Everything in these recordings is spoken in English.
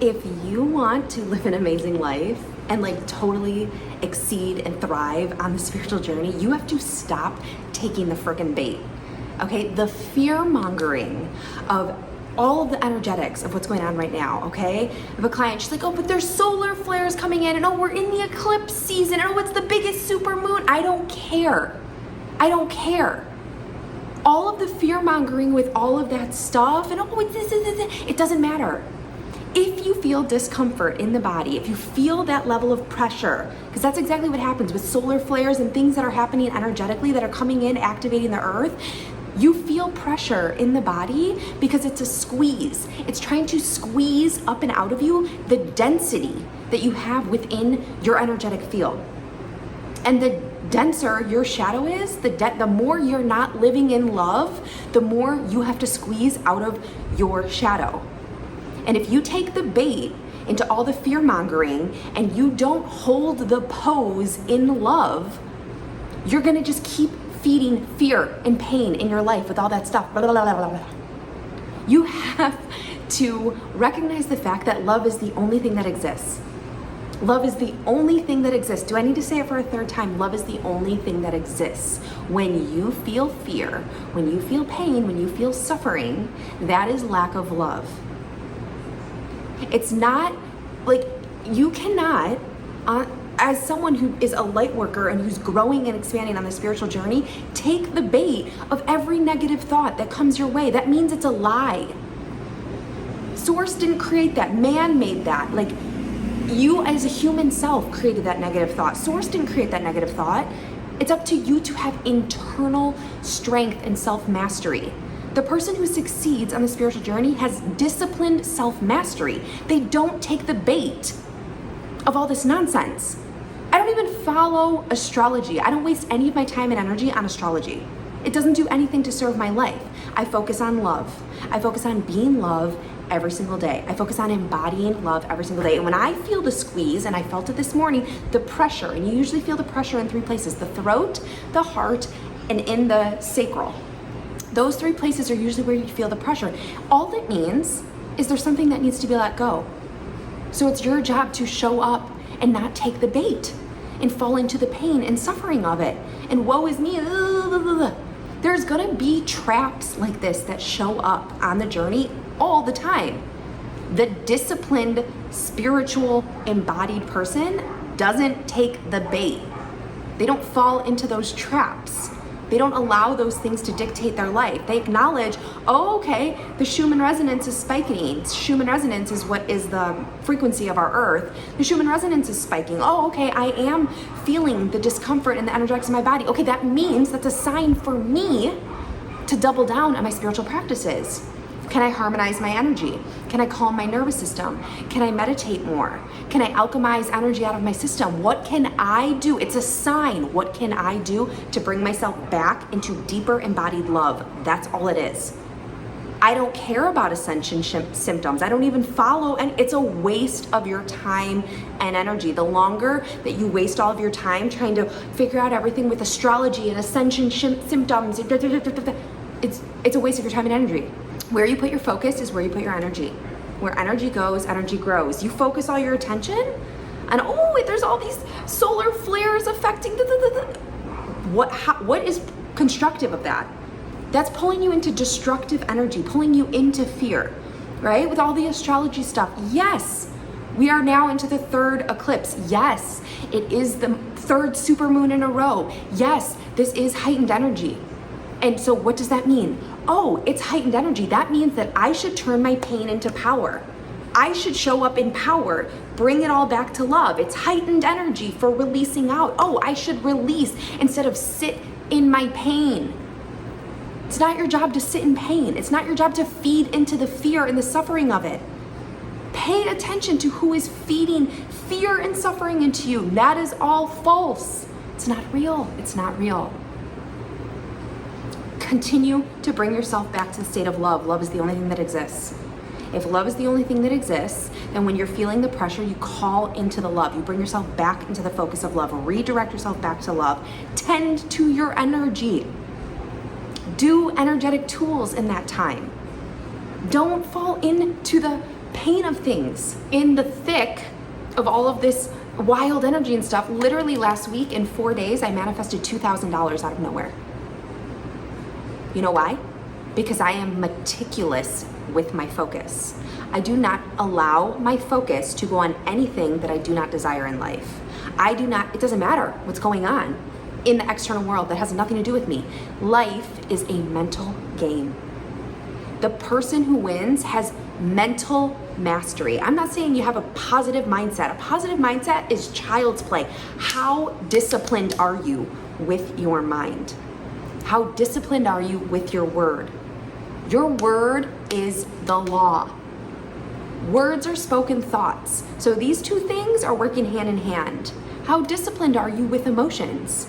If you want to live an amazing life and like totally exceed and thrive on the spiritual journey, you have to stop taking the frickin' bait. Okay, the fear mongering of all of the energetics of what's going on right now, okay? If a client, she's like, oh, but there's solar flares coming in, and oh, we're in the eclipse season, and oh, it's the biggest super moon. I don't care. I don't care. All of the fear mongering with all of that stuff, and oh, it's this, it doesn't matter. If you feel discomfort in the body, if you feel that level of pressure, because that's exactly what happens with solar flares and things that are happening energetically that are coming in, activating the earth, you feel pressure in the body because it's a squeeze. It's trying to squeeze up and out of you the density that you have within your energetic field. And the denser your shadow is, the more you're not living in love, the more you have to squeeze out of your shadow. And if you take the bait into all the fear mongering and you don't hold the pose in love, you're gonna just keep feeding fear and pain in your life with all that stuff. Blah, blah, blah, blah, blah. You have to recognize the fact that love is the only thing that exists. Love is the only thing that exists. Do I need to say it for a third time? Love is the only thing that exists. When you feel fear, when you feel pain, when you feel suffering, that is lack of love. It's not like you cannot, as someone who is a light worker and who's growing and expanding on the spiritual journey, take the bait of every negative thought that comes your way. That means it's a lie. Source didn't create that. Man made that. Like, you as a human self created that negative thought. Source didn't create that negative thought. It's up to you to have internal strength and self-mastery. The person who succeeds on the spiritual journey has disciplined self-mastery. They don't take the bait of all this nonsense. I don't even follow astrology. I don't waste any of my time and energy on astrology. It doesn't do anything to serve my life. I focus on love. I focus on being love every single day. I focus on embodying love every single day. And when I feel the squeeze, and I felt it this morning, the pressure, and you usually feel the pressure in three places: the throat, the heart, and in the sacral. Those three places are usually where you feel the pressure. All it means is there's something that needs to be let go. So it's your job to show up and not take the bait and fall into the pain and suffering of it. And woe is me. There's gonna be traps like this that show up on the journey all the time. The disciplined, spiritual, embodied person doesn't take the bait. They don't fall into those traps. They don't allow those things to dictate their life. They acknowledge, oh, okay, the Schumann resonance is spiking. Schumann resonance is what is the frequency of our earth. The Schumann resonance is spiking. Oh, okay, I am feeling the discomfort in the energetics of my body. Okay, that means that's a sign for me to double down on my spiritual practices. Can I harmonize my energy? Can I calm my nervous system? Can I meditate more? Can I alchemize energy out of my system? What can I do? It's a sign. What can I do to bring myself back into deeper embodied love? That's all it is. I don't care about ascension symptoms. I don't even follow, and it's a waste of your time and energy. The longer that you waste all of your time trying to figure out everything with astrology and ascension symptoms, it's a waste of your time and energy. Where you put your focus is where you put your energy. Where energy goes, energy grows. You focus all your attention on, oh, there's all these solar flares affecting what is constructive of that? That's pulling you into destructive energy, pulling you into fear, right? With all the astrology stuff. Yes, we are now into the third eclipse. Yes, it is the third supermoon in a row. Yes, this is heightened energy. And so what does that mean? Oh, it's heightened energy. That means that I should turn my pain into power. I should show up in power, bring it all back to love. It's heightened energy for releasing out. Oh, I should release instead of sit in my pain. It's not your job to sit in pain. It's not your job to feed into the fear and the suffering of it. Pay attention to who is feeding fear and suffering into you. That is all false. It's not real. It's not real. Continue to bring yourself back to the state of love. Love is the only thing that exists. If love is the only thing that exists, then when you're feeling the pressure, you call into the love. You bring yourself back into the focus of love. Redirect yourself back to love. Tend to your energy. Do energetic tools in that time. Don't fall into the pain of things, in the thick of all of this wild energy and stuff. Literally last week in 4 days, I manifested $2,000 out of nowhere. You know why? Because I am meticulous with my focus. I do not allow my focus to go on anything that I do not desire in life. It doesn't matter what's going on in the external world. That has nothing to do with me. Life is a mental game. The person who wins has mental mastery. I'm not saying you have a positive mindset. A positive mindset is child's play. How disciplined are you with your mind? How disciplined are you with your word? Your word is the law. Words are spoken thoughts. So these two things are working hand in hand. How disciplined are you with emotions?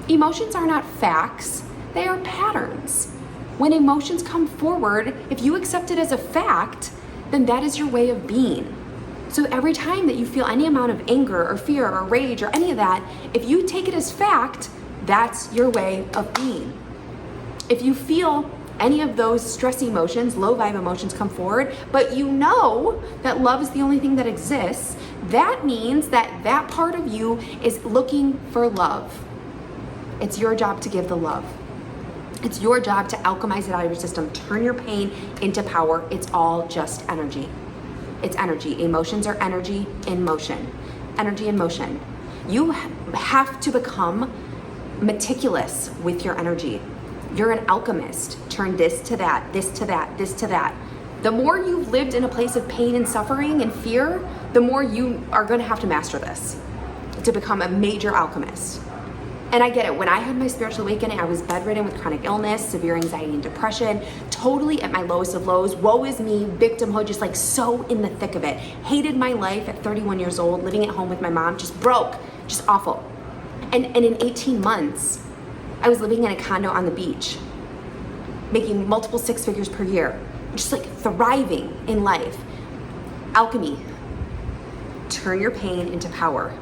Emotions are not facts, they are patterns. When emotions come forward, if you accept it as a fact, then that is your way of being. So every time that you feel any amount of anger or fear or rage or any of that, if you take it as fact, that's your way of being. If you feel any of those stress emotions, low vibe emotions come forward, but you know that love is the only thing that exists, that means that that part of you is looking for love. It's your job to give the love. It's your job to alchemize it out of your system, turn your pain into power. It's all just energy. It's energy. Emotions are energy in motion. Energy in motion. You have to become meticulous with your energy. You're an alchemist. Turn this to that, this to that, this to that. The more you've lived in a place of pain and suffering and fear, the more you are going to have to master this to become a major alchemist. And I get it. When I had my spiritual awakening, I was bedridden with chronic illness, severe anxiety and depression, totally at my lowest of lows. Woe is me, victimhood, just like so in the thick of it. Hated my life at 31 years old, living at home with my mom, just broke, just awful. And in 18 months, I was living in a condo on the beach, making multiple six figures per year, just like thriving in life. Alchemy. Turn your pain into power.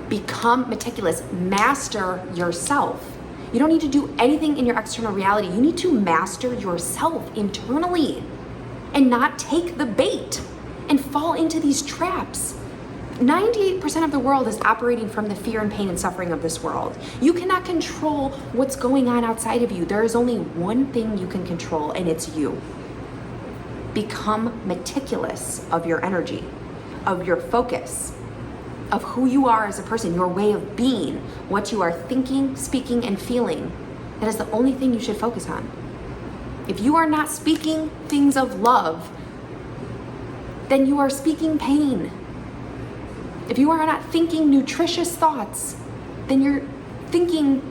Become meticulous. Master yourself. You don't need to do anything in your external reality. You need to master yourself internally and not take the bait and fall into these traps. 98% of the world is operating from the fear and pain and suffering of this world. You cannot control what's going on outside of you. There is only one thing you can control, and it's you. Become meticulous of your energy, of your focus, of who you are as a person, your way of being, what you are thinking, speaking, and feeling. That is the only thing you should focus on. If you are not speaking things of love, then you are speaking pain. If you are not thinking nutritious thoughts, then you're thinking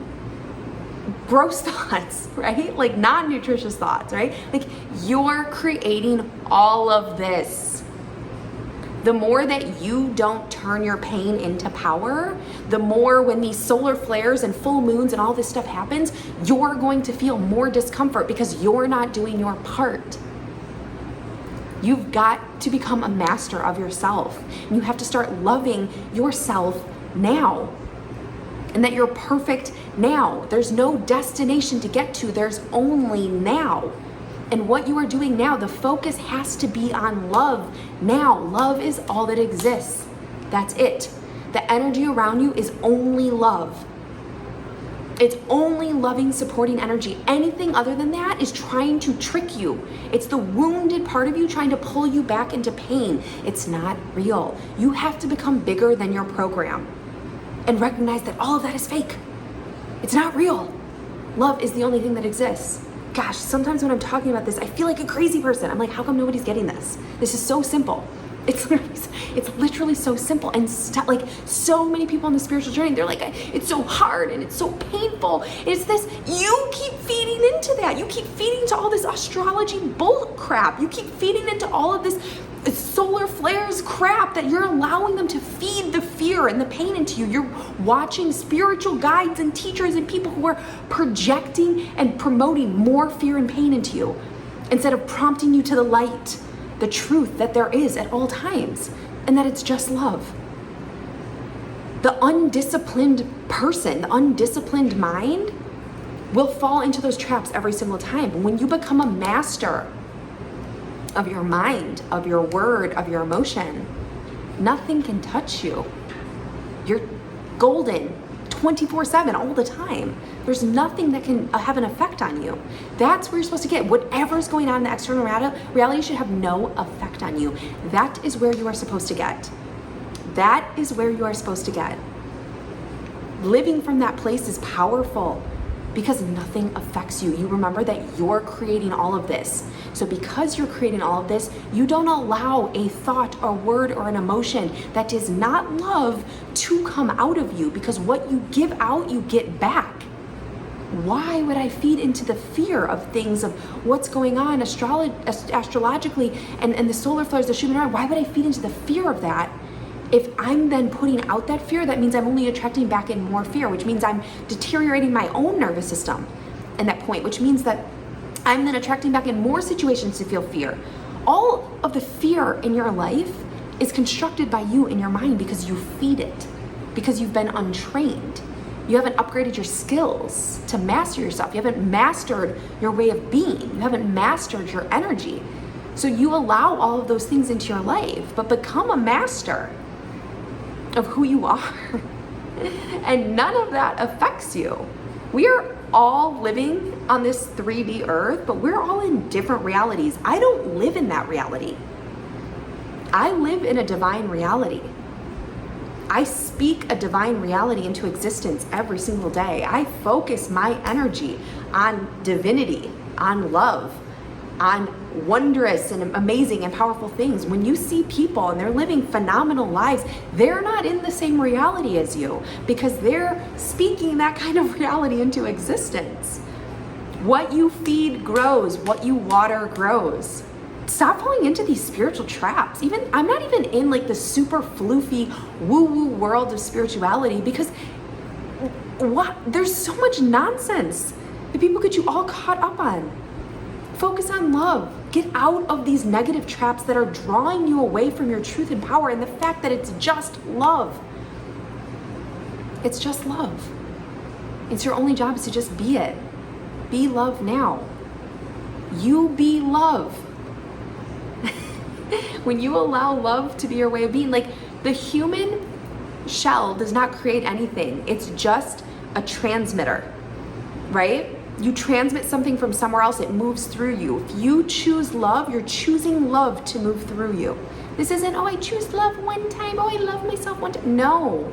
gross thoughts, right? Like non-nutritious thoughts, right? Like you're creating all of this. The more that you don't turn your pain into power, the more when these solar flares and full moons and all this stuff happens, you're going to feel more discomfort because you're not doing your part. You've got to become a master of yourself. And you have to start loving yourself now. And that you're perfect now. There's no destination to get to. There's only now. And what you are doing now, the focus has to be on love now. Love is all that exists. That's it. The energy around you is only love. It's only loving, supporting energy. Anything other than that is trying to trick you. It's the wounded part of you trying to pull you back into pain. It's not real. You have to become bigger than your program and recognize that all of that is fake. It's not real. Love is the only thing that exists. Gosh, sometimes when I'm talking about this, I feel like a crazy person. I'm like, how come nobody's getting this? This is so simple. It's literally so simple. And like so many people on the spiritual journey, they're like, it's so hard and it's so painful. It's this, you keep feeding into that. You keep feeding to all this astrology bull crap. You keep feeding into all of this solar flares crap that you're allowing them to feed the fear and the pain into you. You're watching spiritual guides and teachers and people who are projecting and promoting more fear and pain into you instead of prompting you to the light, the truth that there is at all times, and that it's just love. The undisciplined person, the undisciplined mind will fall into those traps every single time. When you become a master of your mind, of your word, of your emotion. Nothing can touch you. You're golden 24/7 all the time. There's nothing that can have an effect on you. That's where you're supposed to get. Whatever's going on in the external reality should have no effect on you. That is where you are supposed to get. That is where you are supposed to get. Living from that place is powerful because nothing affects you. You remember that you're creating all of this. So because you're creating all of this, you don't allow a thought, a word, or an emotion that is not love to come out of you, because what you give out, you get back. Why would I feed into the fear of things, of what's going on astrologically and the solar flares, the shooting around? Why would I feed into the fear of that? If I'm then putting out that fear, that means I'm only attracting back in more fear, which means I'm deteriorating my own nervous system in that point, which means that I'm then attracting back in more situations to feel fear. All of the fear in your life is constructed by you in your mind because you feed it, because you've been untrained. You haven't upgraded your skills to master yourself. You haven't mastered your way of being. You haven't mastered your energy. So you allow all of those things into your life, but become a master of who you are. And none of that affects you. We are all living on this 3D earth, but we're all in different realities. I don't live in that reality. I live in a divine reality. I speak a divine reality into existence every single day. I focus my energy on divinity, on love, on wondrous and amazing and powerful things. When you see people and they're living phenomenal lives, they're not in the same reality as you because they're speaking that kind of reality into existence. What you feed grows, what you water grows. Stop falling into these spiritual traps. I'm not even in like the super floofy woo-woo world of spirituality, because there's so much nonsense that people get you all caught up on. Focus on love. Get out of these negative traps that are drawing you away from your truth and power and the fact that it's just love. It's just love. It's your only job is to just be it. Be love now. You be love. When you allow love to be your way of being, like the human shell does not create anything. It's just a transmitter, right? You transmit something from somewhere else, it moves through you. If you choose love, you're choosing love to move through you. This isn't, oh, I choose love one time, oh, I love myself one time. No.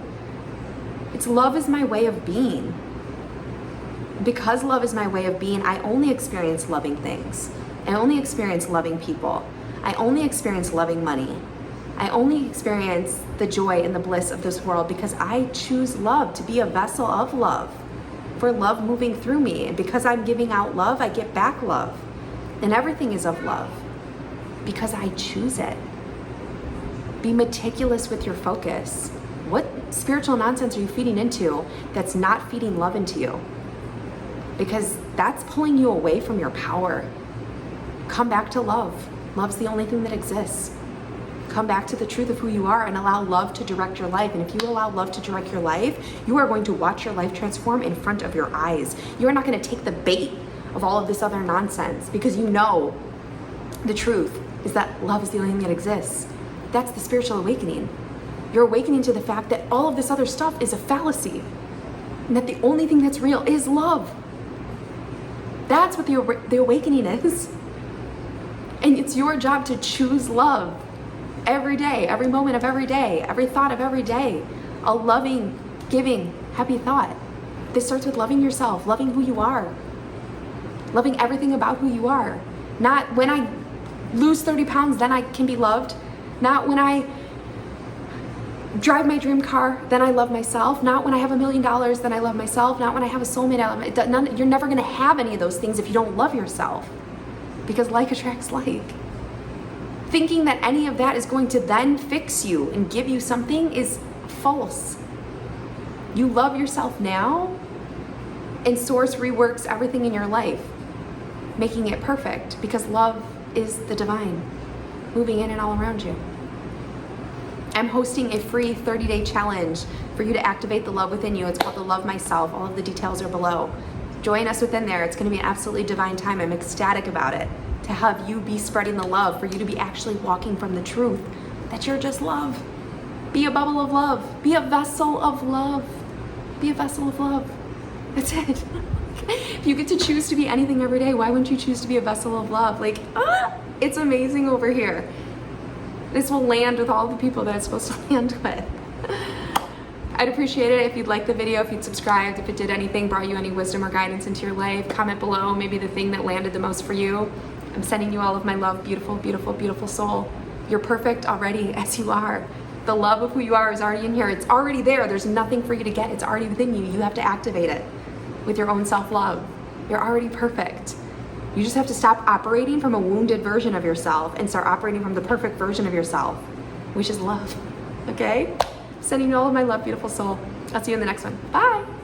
It's love is my way of being. Because love is my way of being, I only experience loving things. I only experience loving people. I only experience loving money. I only experience the joy and the bliss of this world because I choose love, to be a vessel of love, for love moving through me. And because I'm giving out love, I get back love. And everything is of love because I choose it. Be meticulous with your focus. What spiritual nonsense are you feeding into that's not feeding love into you? Because that's pulling you away from your power. Come back to love. Love's the only thing that exists. Come back to the truth of who you are and allow love to direct your life. And if you allow love to direct your life, you are going to watch your life transform in front of your eyes. You are not going to take the bait of all of this other nonsense because you know the truth is that love is the only thing that exists. That's the spiritual awakening. You're awakening to the fact that all of this other stuff is a fallacy and that the only thing that's real is love. That's what the awakening is. And it's your job to choose love every day, every moment of every day, every thought of every day. A loving, giving, happy thought. This starts with loving yourself, loving who you are, loving everything about who you are. Not when I lose 30 pounds, then I can be loved. Not when I drive my dream car, then I love myself. Not when I have $1 million, then I love myself. Not when I have a soulmate. You're never going to have any of those things if you don't love yourself. Because like attracts like. Thinking that any of that is going to then fix you and give you something is false. You love yourself now, and Source reworks everything in your life, making it perfect, because love is the divine, moving in and all around you. I'm hosting a free 30-day challenge for you to activate the love within you. It's called the Love Myself. All of the details are below. Join us within there. It's going to be an absolutely divine time. I'm ecstatic about it. to have you be spreading the love, for you to be actually walking from the truth that you're just love. Be a bubble of love. Be a vessel of love. Be a vessel of love. That's it. If you get to choose to be anything every day, why wouldn't you choose to be a vessel of love? Like, it's amazing over here. This will land with all the people that it's supposed to land with. I'd appreciate it if you'd like the video, if you'd subscribed, if it did anything, brought you any wisdom or guidance into your life. Comment below, maybe the thing that landed the most for you. I'm sending you all of my love, beautiful, beautiful, beautiful soul. You're perfect already as you are. The love of who you are is already in here. It's already there. There's nothing for you to get. It's already within you. You have to activate it with your own self-love. You're already perfect. You just have to stop operating from a wounded version of yourself and start operating from the perfect version of yourself, which is love. Okay? Sending you all of my love, beautiful soul. I'll see you in the next one. Bye.